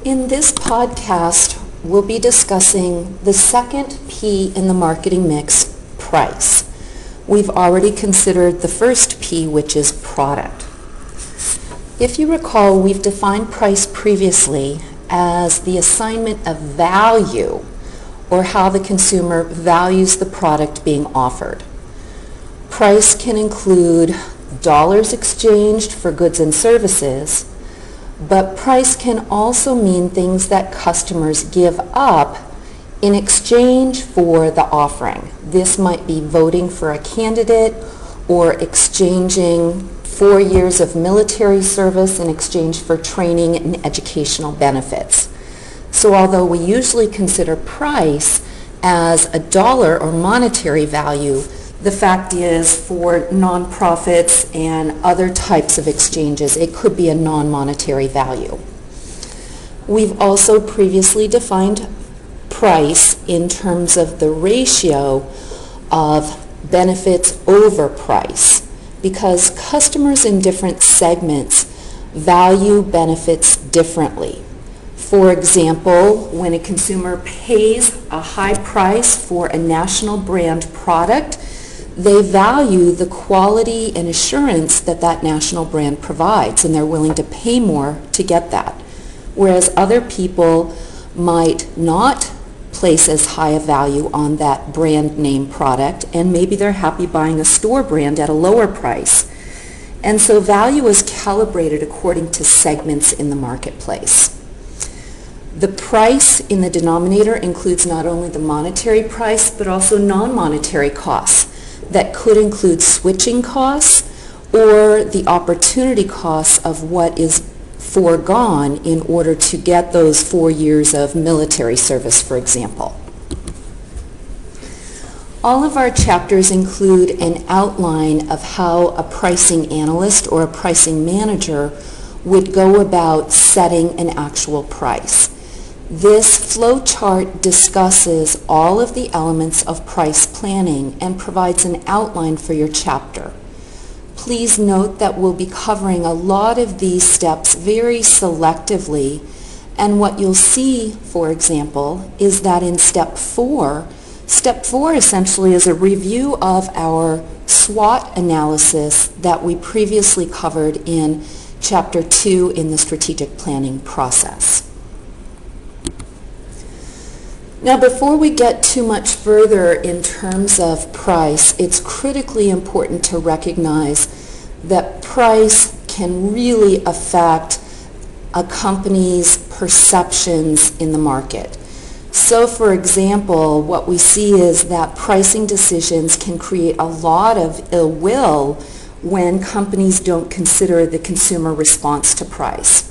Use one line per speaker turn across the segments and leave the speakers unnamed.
In this podcast, we'll be discussing the second P in the marketing mix, price. We've already considered the first P, which is product. If you recall, we've defined price previously as the assignment of value, or how the consumer values the product being offered. Price can include dollars exchanged for goods and services, but price can also mean things that customers give up in exchange for the offering. This might be voting for a candidate or exchanging 4 years of military service in exchange for training and educational benefits. So although we usually consider price as a dollar or monetary value, the fact is for nonprofits and other types of exchanges, it could be a non-monetary value. We've also previously defined price in terms of the ratio of benefits over price, because customers in different segments value benefits differently. For example, when a consumer pays a high price for a national brand product, they value the quality and assurance that that national brand provides, and they're willing to pay more to get that. Whereas other people might not place as high a value on that brand name product, and maybe they're happy buying a store brand at a lower price. And so value is calibrated according to segments in the marketplace. The price in the denominator includes not only the monetary price, but also non-monetary costs. That could include switching costs or the opportunity costs of what is foregone in order to get those 4 years of military service, for example. All of our chapters include an outline of how a pricing analyst or a pricing manager would go about setting an actual price. This flow chart discusses all of the elements of price planning and provides an outline for your chapter. Please note that we'll be covering a lot of these steps very selectively, and what you'll see, for example, is that in step 4 essentially is a review of our SWOT analysis that we previously covered in chapter 2 in the strategic planning process. Now, before we get too much further in terms of price, it's critically important to recognize that price can really affect a company's perceptions in the market. So, for example, what we see is that pricing decisions can create a lot of ill will when companies don't consider the consumer response to price.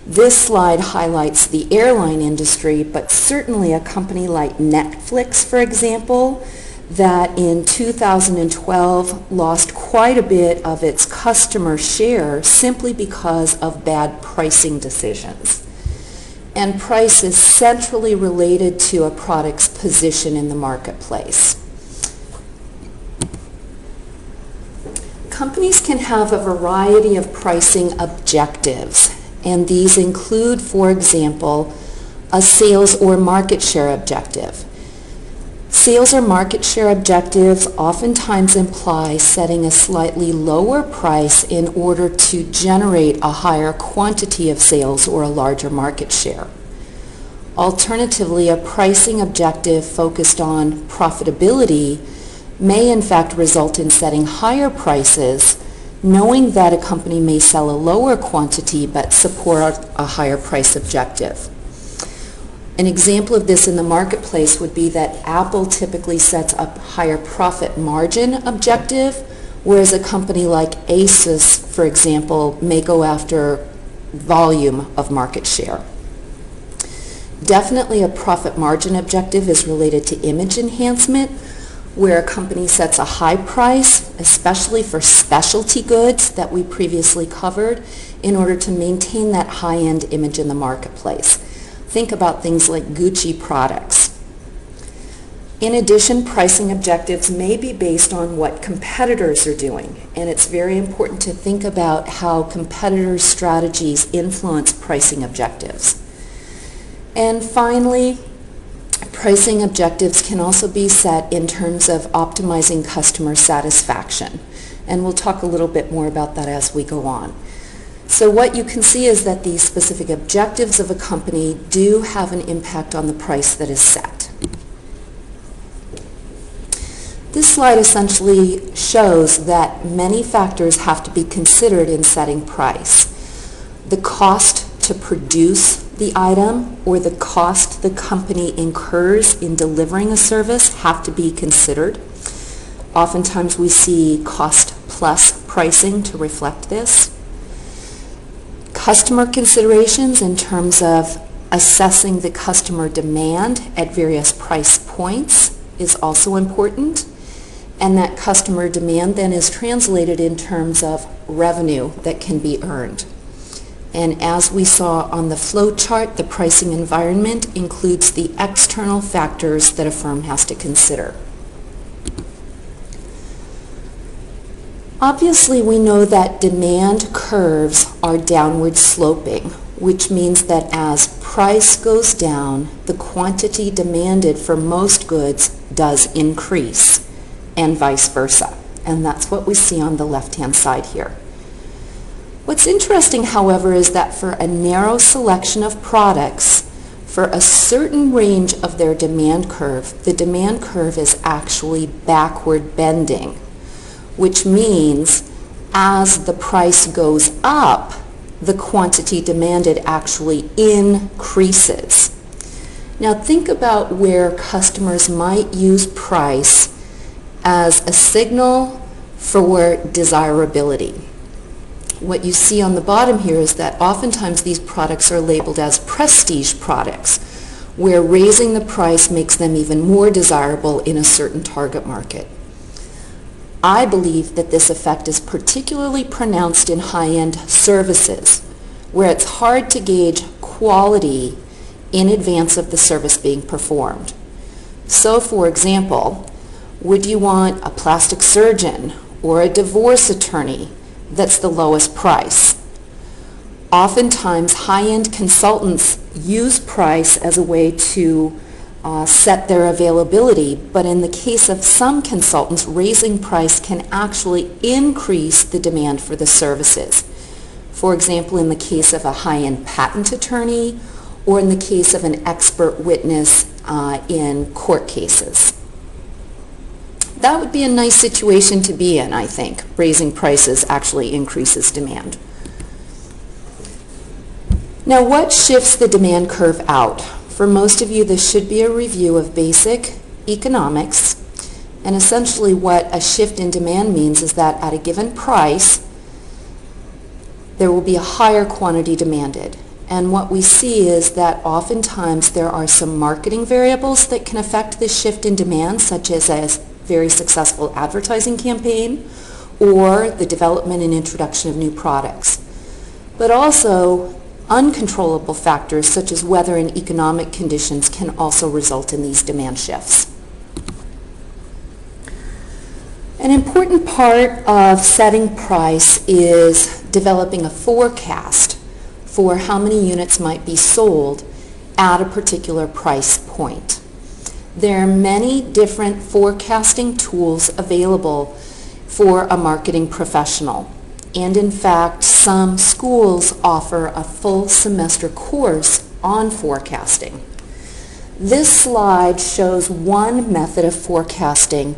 This slide highlights the airline industry, but certainly a company like Netflix, for example, that in 2012 lost quite a bit of its customer share simply because of bad pricing decisions. And price is centrally related to a product's position in the marketplace. Companies can have a variety of pricing objectives, and these include, for example, a sales or market share objective. Sales or market share objectives oftentimes imply setting a slightly lower price in order to generate a higher quantity of sales or a larger market share. Alternatively, a pricing objective focused on profitability may in fact result in setting higher prices, knowing that a company may sell a lower quantity but support a higher price objective. An example of this in the marketplace would be that Apple typically sets a higher profit margin objective, whereas a company like Asus, for example, may go after volume of market share. Definitely a profit margin objective is related to image enhancement, where a company sets a high price, especially for specialty goods that we previously covered, in order to maintain that high-end image in the marketplace. Think about things like Gucci products. In addition, pricing objectives may be based on what competitors are doing, and it's very important to think about how competitors' strategies influence pricing objectives. And finally, pricing objectives can also be set in terms of optimizing customer satisfaction. And we'll talk a little bit more about that as we go on. So what you can see is that these specific objectives of a company do have an impact on the price that is set. This slide essentially shows that many factors have to be considered in setting price. The cost to produce the item or the cost the company incurs in delivering a service have to be considered. Oftentimes we see cost plus pricing to reflect this. Customer considerations in terms of assessing the customer demand at various price points is also important, and that customer demand then is translated in terms of revenue that can be earned. And as we saw on the flow chart, the pricing environment includes the external factors that a firm has to consider. Obviously, we know that demand curves are downward sloping, which means that as price goes down, the quantity demanded for most goods does increase, and vice versa. And that's what we see on the left-hand side here. What's interesting, however, is that for a narrow selection of products, for a certain range of their demand curve, the demand curve is actually backward bending, which means as the price goes up, the quantity demanded actually increases. Now think about where customers might use price as a signal for desirability. What you see on the bottom here is that oftentimes these products are labeled as prestige products, where raising the price makes them even more desirable in a certain target market. I believe that this effect is particularly pronounced in high-end services, where it's hard to gauge quality in advance of the service being performed. So, for example, would you want a plastic surgeon or a divorce attorney that's the lowest price? Oftentimes, high-end consultants use price as a way to set their availability, but in the case of some consultants, raising price can actually increase the demand for the services. For example, in the case of a high-end patent attorney or in the case of an expert witness in court cases. That would be a nice situation to be in, I think. Raising prices actually increases demand. Now, what shifts the demand curve out? For most of you, this should be a review of basic economics, and essentially what a shift in demand means is that at a given price, there will be a higher quantity demanded. And what we see is that oftentimes there are some marketing variables that can affect this shift in demand, such as a very successful advertising campaign or the development and introduction of new products. But also, uncontrollable factors such as weather and economic conditions can also result in these demand shifts. An important part of setting price is developing a forecast for how many units might be sold at a particular price point. There are many different forecasting tools available for a marketing professional. And in fact, some schools offer a full semester course on forecasting. This slide shows one method of forecasting,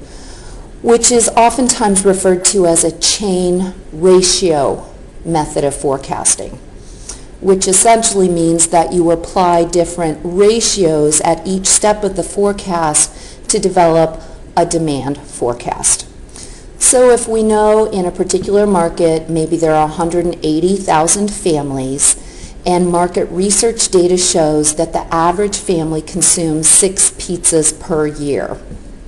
which is oftentimes referred to as a chain ratio method of forecasting, which essentially means that you apply different ratios at each step of the forecast to develop a demand forecast. So if we know in a particular market maybe there are 180,000 families, and market research data shows that the average family consumes 6 pizzas per year.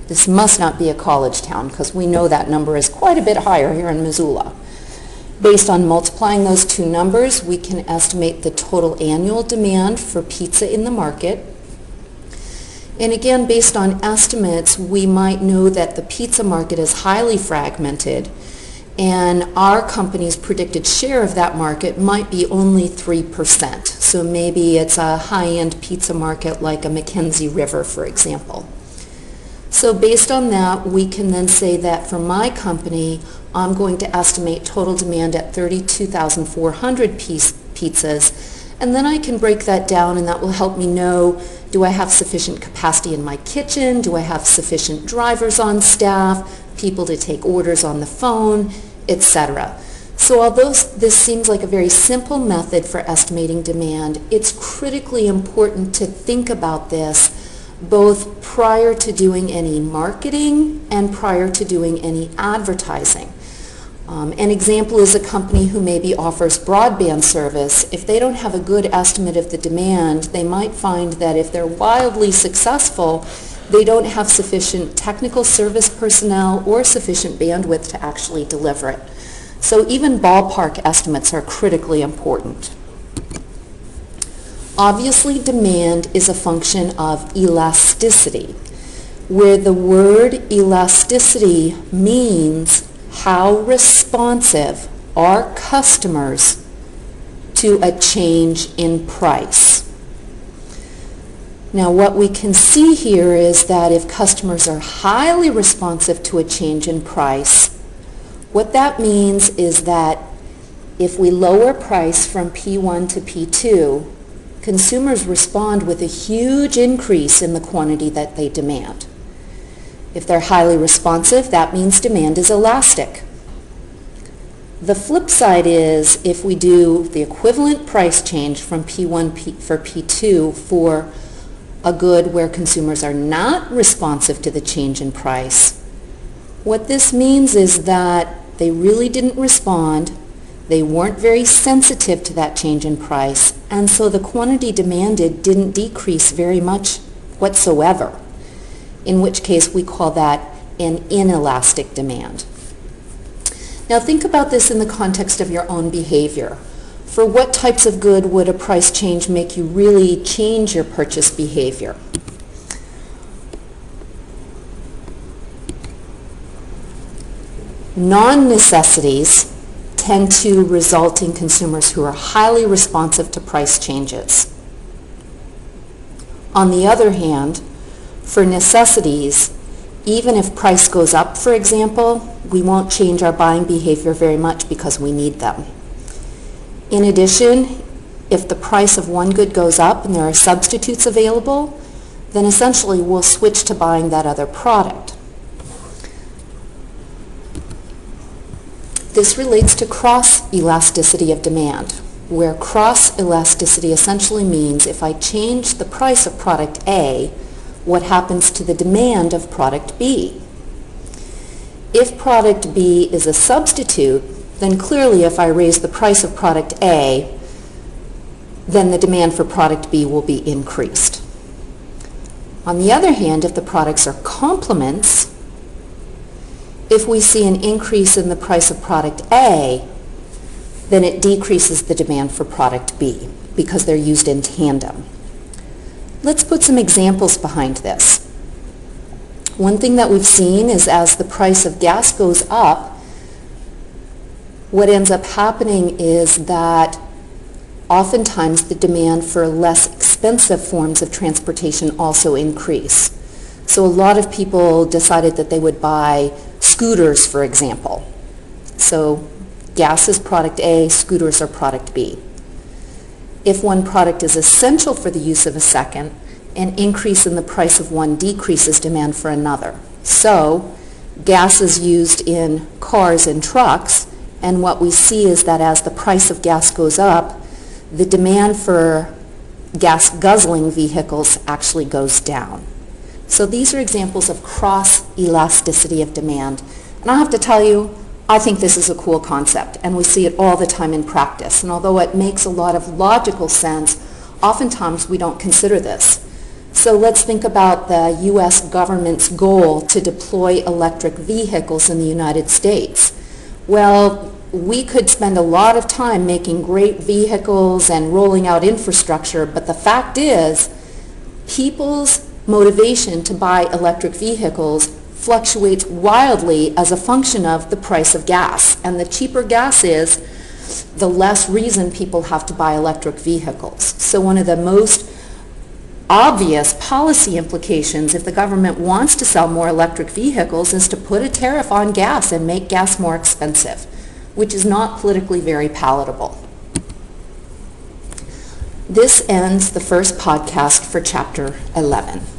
This must not be a college town because we know that number is quite a bit higher here in Missoula. Based on multiplying those two numbers, we can estimate the total annual demand for pizza in the market. And again, based on estimates, we might know that the pizza market is highly fragmented and our company's predicted share of that market might be only 3%. So maybe it's a high-end pizza market like a Mackenzie River, for example. So based on that, we can then say that for my company, I'm going to estimate total demand at 32,400 pizzas, and then I can break that down, and that will help me know, do I have sufficient capacity in my kitchen? Do I have sufficient drivers on staff, people to take orders on the phone, etc. So although this seems like a very simple method for estimating demand, it's critically important to think about this both prior to doing any marketing and prior to doing any advertising. An example is a company who maybe offers broadband service. If they don't have a good estimate of the demand, they might find that if they're wildly successful, they don't have sufficient technical service personnel or sufficient bandwidth to actually deliver it. So even ballpark estimates are critically important. Obviously, demand is a function of elasticity, where the word elasticity means how responsive are customers to a change in price. Now, what we can see here is that if customers are highly responsive to a change in price, what that means is that if we lower price from P1 to P2, consumers respond with a huge increase in the quantity that they demand. If they're highly responsive, that means demand is elastic. The flip side is if we do the equivalent price change from P1 for P2 for a good where consumers are not responsive to the change in price, what this means is that they really didn't respond, they weren't very sensitive to that change in price, and so the quantity demanded didn't decrease very much whatsoever, in which case we call that an inelastic demand. Now think about this in the context of your own behavior. For what types of good would a price change make you really change your purchase behavior? Non-necessities tend to result in consumers who are highly responsive to price changes. On the other hand, for necessities, even if price goes up, for example, we won't change our buying behavior very much because we need them. In addition, if the price of one good goes up and there are substitutes available, then essentially we'll switch to buying that other product. This relates to cross-elasticity of demand, where cross-elasticity essentially means if I change the price of product A, what happens to the demand of product B? If product B is a substitute, then clearly if I raise the price of product A, then the demand for product B will be increased. On the other hand, if the products are complements, if we see an increase in the price of product A, then it decreases the demand for product B because they're used in tandem. Let's put some examples behind this. One thing that we've seen is as the price of gas goes up, what ends up happening is that oftentimes the demand for less expensive forms of transportation also increase. So a lot of people decided that they would buy scooters, for example. So gas is product A, scooters are product B. If one product is essential for the use of a second, an increase in the price of one decreases demand for another. So gas is used in cars and trucks, and what we see is that as the price of gas goes up, the demand for gas-guzzling vehicles actually goes down. So these are examples of cross-elasticity of demand. And I have to tell you, I think this is a cool concept, and we see it all the time in practice. And although it makes a lot of logical sense, oftentimes we don't consider this. So let's think about the U.S. government's goal to deploy electric vehicles in the United States. Well, we could spend a lot of time making great vehicles and rolling out infrastructure, but the fact is, people's motivation to buy electric vehicles fluctuates wildly as a function of the price of gas. And the cheaper gas is, the less reason people have to buy electric vehicles. So one of the most obvious policy implications, if the government wants to sell more electric vehicles, is to put a tariff on gas and make gas more expensive, which is not politically very palatable. This ends the first podcast for Chapter 11.